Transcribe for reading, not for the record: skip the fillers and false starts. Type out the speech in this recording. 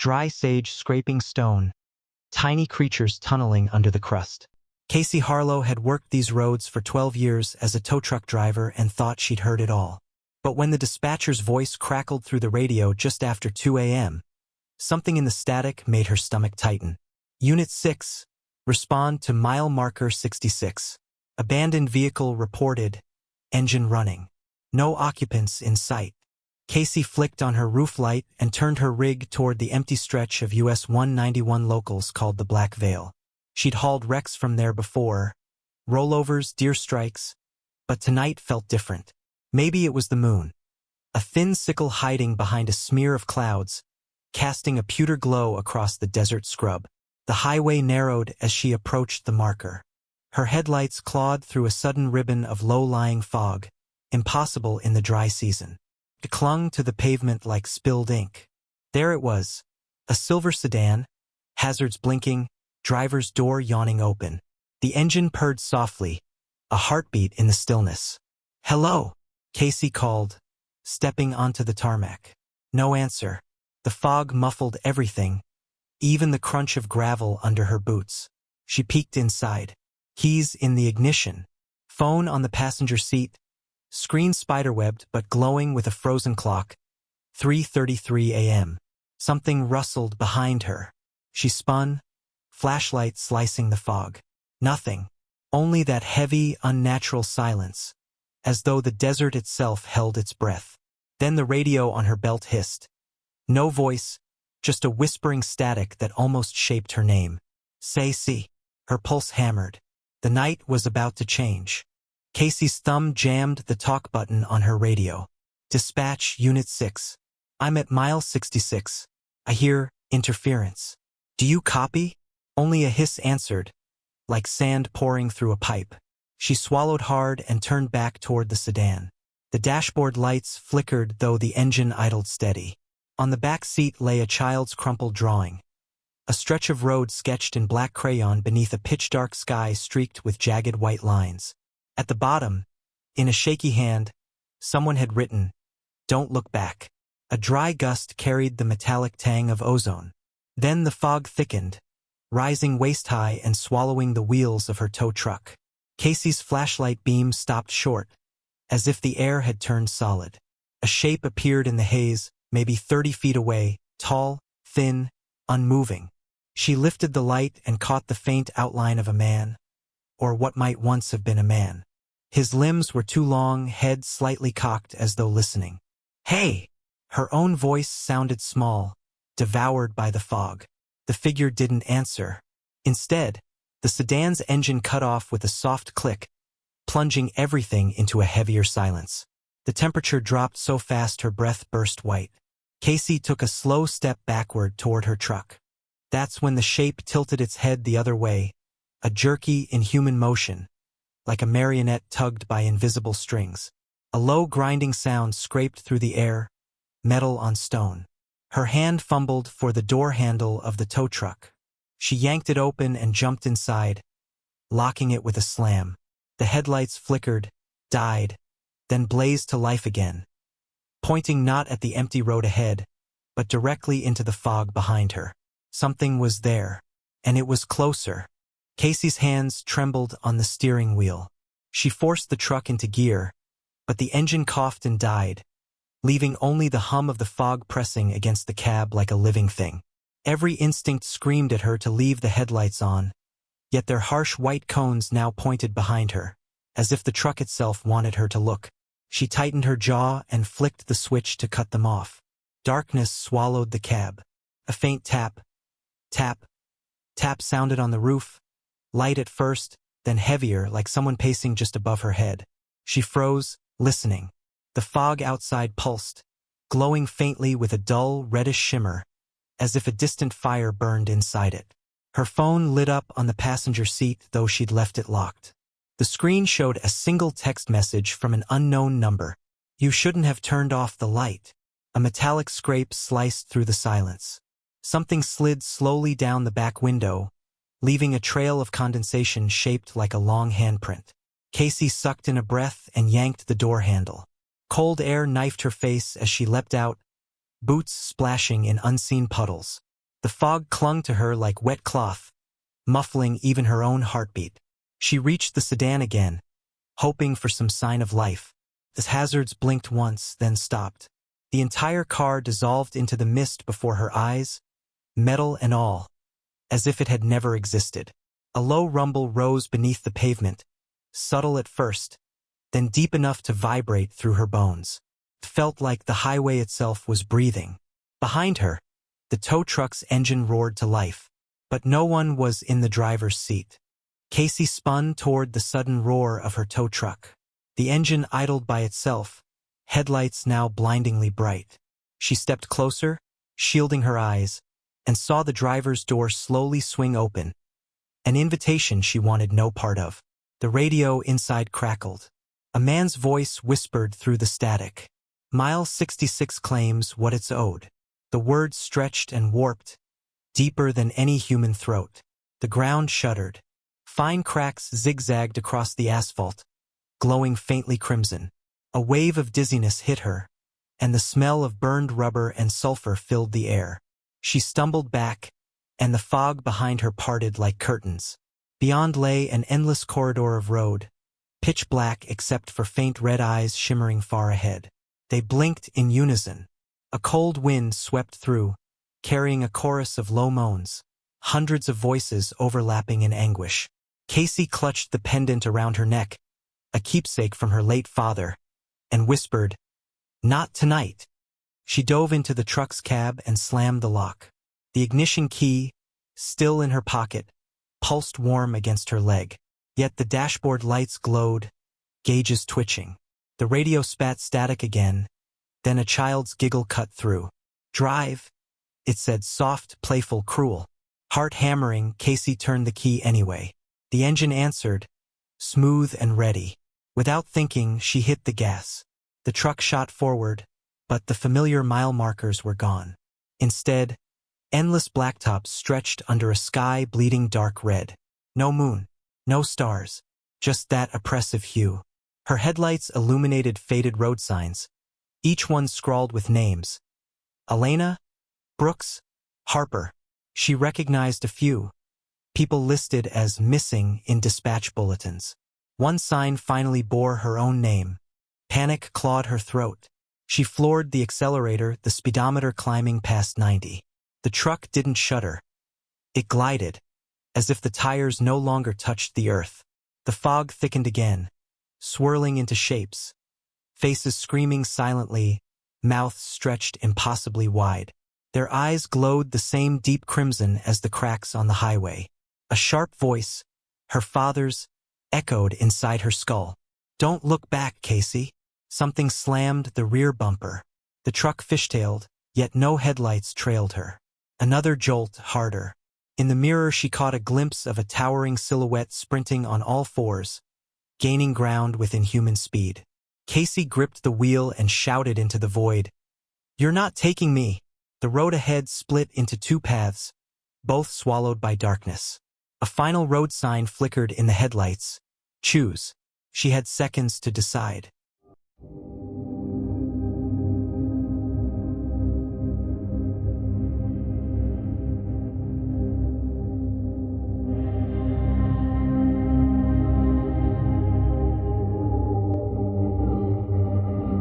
dry sage scraping stone, tiny creatures tunneling under the crust. Casey Harlow had worked these roads for 12 years as a tow truck driver and thought she'd heard it all. But when the dispatcher's voice crackled through the radio just after 2 a.m., something in the static made her stomach tighten. Unit 6, respond to mile marker 66. Abandoned vehicle reported, engine running. No occupants in sight. Casey flicked on her roof light and turned her rig toward the empty stretch of US 191 locals called the Black Veil. She'd hauled wrecks from there before, rollovers, deer strikes, but tonight felt different. Maybe it was the moon. A thin sickle hiding behind a smear of clouds, casting a pewter glow across the desert scrub. The highway narrowed as she approached the marker. Her headlights clawed through a sudden ribbon of low-lying fog, impossible in the dry season. It clung to the pavement like spilled ink. There it was, a silver sedan, hazards blinking, driver's door yawning open. The engine purred softly, a heartbeat in the stillness. "Hello," Casey called, stepping onto the tarmac. No answer. The fog muffled everything, even the crunch of gravel under her boots. She peeked inside. Keys in the ignition. Phone on the passenger seat. Screen spiderwebbed but glowing with a frozen clock. 3:33 a.m. Something rustled behind her. She spun, flashlight slicing the fog. Nothing. Only that heavy, unnatural silence, as though the desert itself held its breath. Then the radio on her belt hissed. No voice, just a whispering static that almost shaped her name. "Say see." Her pulse hammered. The night was about to change. Casey's thumb jammed the talk button on her radio. "Dispatch, Unit 6. I'm at mile 66. I hear interference. Do you copy?" Only a hiss answered, like sand pouring through a pipe. She swallowed hard and turned back toward the sedan. The dashboard lights flickered though the engine idled steady. On the back seat lay a child's crumpled drawing. A stretch of road sketched in black crayon beneath a pitch-dark sky streaked with jagged white lines. At the bottom, in a shaky hand, someone had written, "Don't look back." A dry gust carried the metallic tang of ozone. Then the fog thickened, rising waist-high and swallowing the wheels of her tow truck. Casey's flashlight beam stopped short, as if the air had turned solid. A shape appeared in the haze, maybe 30 feet away, tall, thin, unmoving. She lifted the light and caught the faint outline of a man, or what might once have been a man. His limbs were too long, head slightly cocked as though listening. "Hey!" Her own voice sounded small, devoured by the fog. The figure didn't answer. Instead, the sedan's engine cut off with a soft click, plunging everything into a heavier silence. The temperature dropped so fast her breath burst white. Casey took a slow step backward toward her truck. That's when the shape tilted its head the other way, a jerky, inhuman motion, like a marionette tugged by invisible strings. A low grinding sound scraped through the air, metal on stone. Her hand fumbled for the door handle of the tow truck. She yanked it open and jumped inside, locking it with a slam. The headlights flickered, died, then blazed to life again, pointing not at the empty road ahead, but directly into the fog behind her. Something was there, and it was closer. Casey's hands trembled on the steering wheel. She forced the truck into gear, but the engine coughed and died, leaving only the hum of the fog pressing against the cab like a living thing. Every instinct screamed at her to leave the headlights on, yet their harsh white cones now pointed behind her, as if the truck itself wanted her to look. She tightened her jaw and flicked the switch to cut them off. Darkness swallowed the cab. A faint tap, tap, tap sounded on the roof, light at first, then heavier like someone pacing just above her head. She froze, listening. The fog outside pulsed, glowing faintly with a dull, reddish shimmer, as if a distant fire burned inside it. Her phone lit up on the passenger seat, though she'd left it locked. The screen showed a single text message from an unknown number. "You shouldn't have turned off the light." A metallic scrape sliced through the silence. Something slid slowly down the back window, leaving a trail of condensation shaped like a long handprint. Casey sucked in a breath and yanked the door handle. Cold air knifed her face as she leapt out, boots splashing in unseen puddles. The fog clung to her like wet cloth, muffling even her own heartbeat. She reached the sedan again, hoping for some sign of life. The hazards blinked once, then stopped. The entire car dissolved into the mist before her eyes, metal and all, as if it had never existed. A low rumble rose beneath the pavement, subtle at first, then deep enough to vibrate through her bones. It felt like the highway itself was breathing. Behind her, the tow truck's engine roared to life, but no one was in the driver's seat. Casey spun toward the sudden roar of her tow truck. The engine idled by itself, headlights now blindingly bright. She stepped closer, shielding her eyes, and saw the driver's door slowly swing open, an invitation she wanted no part of. The radio inside crackled. A man's voice whispered through the static. Mile 66 claims what it's owed. The words stretched and warped, deeper than any human throat. The ground shuddered. Fine cracks zigzagged across the asphalt, glowing faintly crimson. A wave of dizziness hit her, and the smell of burned rubber and sulfur filled the air. She stumbled back, and the fog behind her parted like curtains. Beyond lay an endless corridor of road, pitch black except for faint red eyes shimmering far ahead. They blinked in unison. A cold wind swept through, carrying a chorus of low moans, hundreds of voices overlapping in anguish. Casey clutched the pendant around her neck, a keepsake from her late father, and whispered, "Not tonight." She dove into the truck's cab and slammed the lock. The ignition key, still in her pocket, pulsed warm against her leg. Yet the dashboard lights glowed, gauges twitching. The radio spat static again, then a child's giggle cut through. "Drive," it said, soft, playful, cruel. Heart hammering, Casey turned the key anyway. The engine answered, smooth and ready. Without thinking, she hit the gas. The truck shot forward, but the familiar mile markers were gone. Instead, endless blacktops stretched under a sky bleeding dark red. No moon, no stars, just that oppressive hue. Her headlights illuminated faded road signs, each one scrawled with names. Elena, Brooks, Harper. She recognized a few, people listed as missing in dispatch bulletins. One sign finally bore her own name. Panic clawed her throat. She floored the accelerator, the speedometer climbing past 90. The truck didn't shudder. It glided, as if the tires no longer touched the earth. The fog thickened again, swirling into shapes. Faces screaming silently, mouths stretched impossibly wide. Their eyes glowed the same deep crimson as the cracks on the highway. A sharp voice, her father's, echoed inside her skull. "Don't look back, Casey." Something slammed the rear bumper. The truck fishtailed, yet no headlights trailed her. Another jolt, harder. In the mirror she caught a glimpse of a towering silhouette sprinting on all fours, gaining ground with inhuman speed. Casey gripped the wheel and shouted into the void, "You're not taking me." The road ahead split into two paths, both swallowed by darkness. A final road sign flickered in the headlights. Choose. She had seconds to decide.